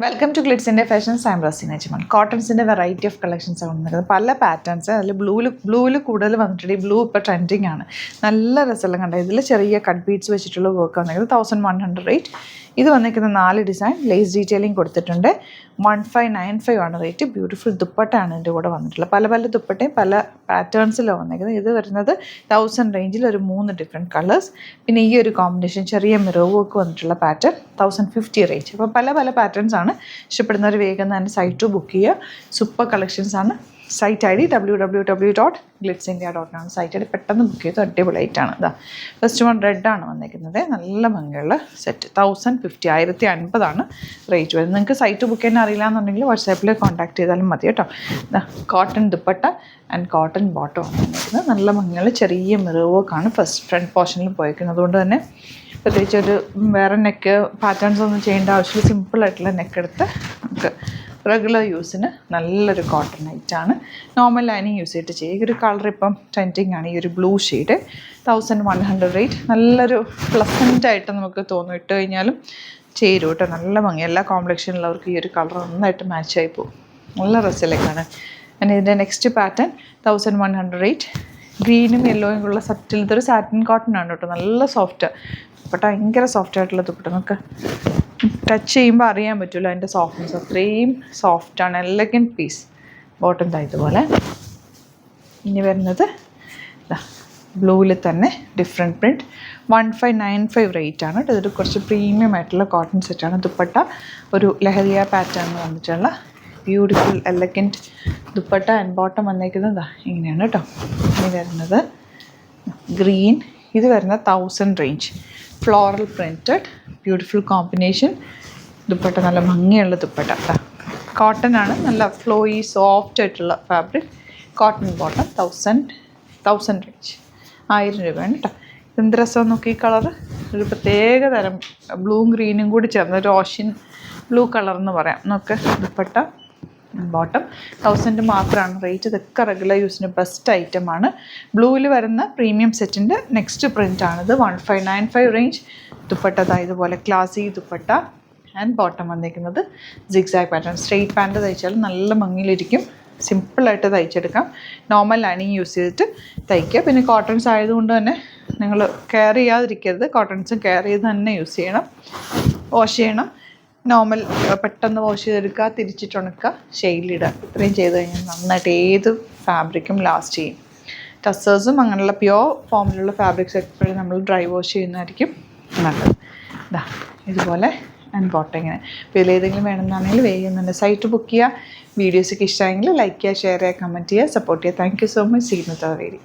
Welcome to ഗ്ലിറ്റ്സിൻ്റെ fashions. I'm Razeena Jiman. കോട്ടൺസിൻ്റെ variety of collections ആണ് വന്നിരിക്കുന്നത്. പല പാറ്റേൺസ് അതിൽ ബ്ലൂവിൽ കൂടുതൽ വന്നിട്ടുണ്ട്. ഈ ബ്ലൂ ഇപ്പോൾ ട്രെൻഡിങ് ആണ്. നല്ല രസമെല്ലാം കണ്ടത്. ഇതിൽ ചെറിയ കട്ട് ബീഡ്സ് വെച്ചിട്ടുള്ള വർക്ക് വന്നിരിക്കുന്നത് 1100 റേറ്റ്. ഇത് വന്നിരിക്കുന്ന 4 ഡിസൈൻ ലേസ് ഡീറ്റെയിലിംഗ് കൊടുത്തിട്ടുണ്ട്. 1595 ആണ് റേറ്റ്. ബ്യൂട്ടിഫുൾ ദുപ്പട്ടയാണ് ഇതിൻ്റെ കൂടെ വന്നിട്ടുള്ളത്. പല ദുപ്പട്ടയും പല പാറ്റേൺസിലാണ് വന്നിരിക്കുന്നത്. ഇത് വരുന്നത് 1000 റേഞ്ചിൽ ഒരു 3 ഡിഫറെൻറ്റ് കളേഴ്സ്. പിന്നെ ഈ ഒരു കോമ്പിനേഷൻ ചെറിയ മിറർ വർക്ക് വന്നിട്ടുള്ള പാറ്റേൺ 1050 റേഞ്ച്. അപ്പോൾ പല പാറ്റേൺസ് ആണ്. ഇഷ്ടപ്പെടുന്നവർ വേഗം തന്നെ സൈറ്റ് ബുക്ക് ചെയ്യുക. സൂപ്പർ കളക്ഷൻസ് ആണ്. Site id www.glitzindia.com. Site id പെട്ടെന്ന് ബുക്ക് ചെയ്ത് അടിപൊളിയായിട്ടാണ്. ഇതാ ഫസ്റ്റ് വൺ റെഡാണ് വന്നിരിക്കുന്നത്. നല്ല ഭംഗിയുള്ള സെറ്റ് 1050 1050 റേറ്റ് വരുന്നത്. നിങ്ങൾക്ക് സൈറ്റ് ബുക്ക് ചെയ്യാൻ അറിയില്ല എന്നുണ്ടെങ്കിൽ വാട്സാപ്പിൽ കോൺടാക്ട് ചെയ്താലും മതി കേട്ടോ. ഇതാ cotton dupatta and cotton bottom ആണ് വന്നിരിക്കുന്നത്. നല്ല ഭംഗിയുള്ള ചെറിയ മിറർ വർക്കാണ് ഫ്രണ്ട് പോർഷനിൽ പോയിരിക്കുന്നത്. അതുകൊണ്ട് തന്നെ പ്രത്യേകിച്ച് ഒരു വേറെ നെക്ക് പാറ്റേൺസ് ഒന്നും ചെയ്യേണ്ട ആവശ്യമില്ല. സിമ്പിളായിട്ടുള്ള നെക്ക് എടുത്ത് നമുക്ക് റെഗുലർ യൂസിന് നല്ലൊരു കോട്ടൺ നൈറ്റാണ്. നോർമൽ ലൈനിങ് യൂസ് ചെയ്തിട്ട് ചെയ്യുക. ഈ ഒരു കളർ ഇപ്പം ട്രെൻഡിങ് ആണ്. ഈ ഒരു ബ്ലൂ ഷെയ്ഡ് 1100 റേറ്റ്. നല്ലൊരു പ്ലസൻ്റായിട്ട് നമുക്ക് തോന്നും. ഇട്ട് കഴിഞ്ഞാലും ചേരും കേട്ടോ. നല്ല ഭംഗി. എല്ലാ കോംപ്ലക്ഷനിലുള്ളവർക്ക് ഈ ഒരു കളർ നന്നായിട്ട് മാച്ചായി പോകും. നല്ല രസത്തിലേക്കാണ്. പിന്നെ ഇതിൻ്റെ നെക്സ്റ്റ് പാറ്റേൺ 1100 റേറ്റ്. ഗ്രീനും യെല്ലോയും ഉള്ള സറ്റിൽ. ഇതൊരു സാറ്റിൻ കോട്ടൺ ആണ് കേട്ടോ. നല്ല സോഫ്റ്റ് ദുപ്പട്ട. ഭയങ്കര സോഫ്റ്റ് ആയിട്ടുള്ള ദുപ്പട്ട. നമുക്ക് ടച്ച് ചെയ്യുമ്പോൾ അറിയാൻ പറ്റുമല്ലോ അതിൻ്റെ സോഫ്റ്റ്നെസ്. അത്രയും സോഫ്റ്റാണ്. Elegant piece. ബോട്ടം ഇതുപോലെ. ഇനി വരുന്നത് ബ്ലൂവിൽ തന്നെ ഡിഫറെൻറ്റ് പ്രിൻറ്റ് 1595 റേറ്റ് ആണ്. ഇതൊരു കുറച്ച് പ്രീമിയം ആയിട്ടുള്ള കോട്ടൺ സെറ്റാണ്. ദുപ്പട്ട ഒരു ലഹരിയ പാറ്റേൺ വന്നിട്ടുള്ള beautiful elegant dupatta and bottom വന്നേക്കുന്നത് ഇങ്ങനെയാണ് കേട്ടോ. ഇനി വരുന്നത് ഗ്രീൻ. ഇത് വരുന്ന 1000 range. Floral printed beautiful combination. Dupatta നല്ല ഭംഗിയുള്ള ദുപ്പട്ട. കോട്ടൺ ആണ്. നല്ല ഫ്ലോയി സോഫ്റ്റ് ആയിട്ടുള്ള ഫാബ്രിക്. Cotton bottom 1000 range. 1000 രൂപയാണ് കേട്ടോ. എന്ത് രസം നോക്കി. ഈ കളർ ഒരു പ്രത്യേക തരം ബ്ലൂവും ഗ്രീനും കൂടി ചേർന്ന് ഒരു ഓഷ്യൻ ബ്ലൂ കളർ എന്ന് പറയാം. നമുക്ക് ദുപ്പട്ട ബോട്ടം 1000 മാത്രമാണ് റേറ്റ്. ഇതൊക്കെ റെഗുലർ യൂസിന് ബെസ്റ്റ് ഐറ്റമാണ്. ബ്ലൂവിൽ വരുന്ന പ്രീമിയം സെറ്റിൻ്റെ നെക്സ്റ്റ് പ്രിൻ്റാണിത്. 1595 റേഞ്ച്. ദുപ്പട്ട ഇതുപോലെ ക്ലാസി ദുപ്പട്ട ആൻഡ് ബോട്ടം വന്നിരിക്കുന്നത് സിഗ്സാഗ് പാറ്റേൺ. സ്ട്രെയിറ്റ് പാൻറ്റ് തയ്ച്ചാൽ നല്ല ഭംഗിയിലിരിക്കും. സിമ്പിളായിട്ട് തയ്ച്ചെടുക്കാം. നോർമൽ ലൈനിങ് യൂസ് ചെയ്തിട്ട് തയ്ക്കുക. പിന്നെ കോട്ടൺസ് ആയതുകൊണ്ട് തന്നെ നിങ്ങൾ കെയർ ചെയ്യാതിരിക്കരുത്. കോട്ടൺസും കെയർ ചെയ്ത് തന്നെ യൂസ് ചെയ്യണം. വാഷ് ചെയ്യണം. നോർമൽ പെട്ടെന്ന് വാഷ് ചെയ്തെടുക്കുക, തിരിച്ചിട്ടുണക്കുക, ഷെയ്ഡിലിടുക. ഇത്രയും ചെയ്ത് കഴിഞ്ഞാൽ നന്നായിട്ട് ഏത് ഫാബ്രിക്കും ലാസ്റ്റ് ചെയ്യും. ടസേഴ്സും അങ്ങനെയുള്ള പ്യുവർ ഫോമിലുള്ള ഫാബ്രിക്സ് എപ്പോഴും നമ്മൾ ഡ്രൈ വാഷ് ചെയ്യുന്നതായിരിക്കും നല്ലത്. ഇതുപോലെ ആൻഡ് ബോട്ടം ഇങ്ങനെ. അപ്പോൾ ഇതിലേതെങ്കിലും വേണമെന്നാണെങ്കിൽ വേഗം തന്നെ സൈറ്റ് ബുക്ക് ചെയ്യുക. വീഡിയോസൊക്കെ ഇഷ്ടമായെങ്കിൽ ലൈക്ക് ചെയ്യുക, ഷെയർ ചെയ്യുക, കമൻറ്റ് ചെയ്യുക, സപ്പോർട്ട് ചെയ്യുക. Thank you so much. See you in the video.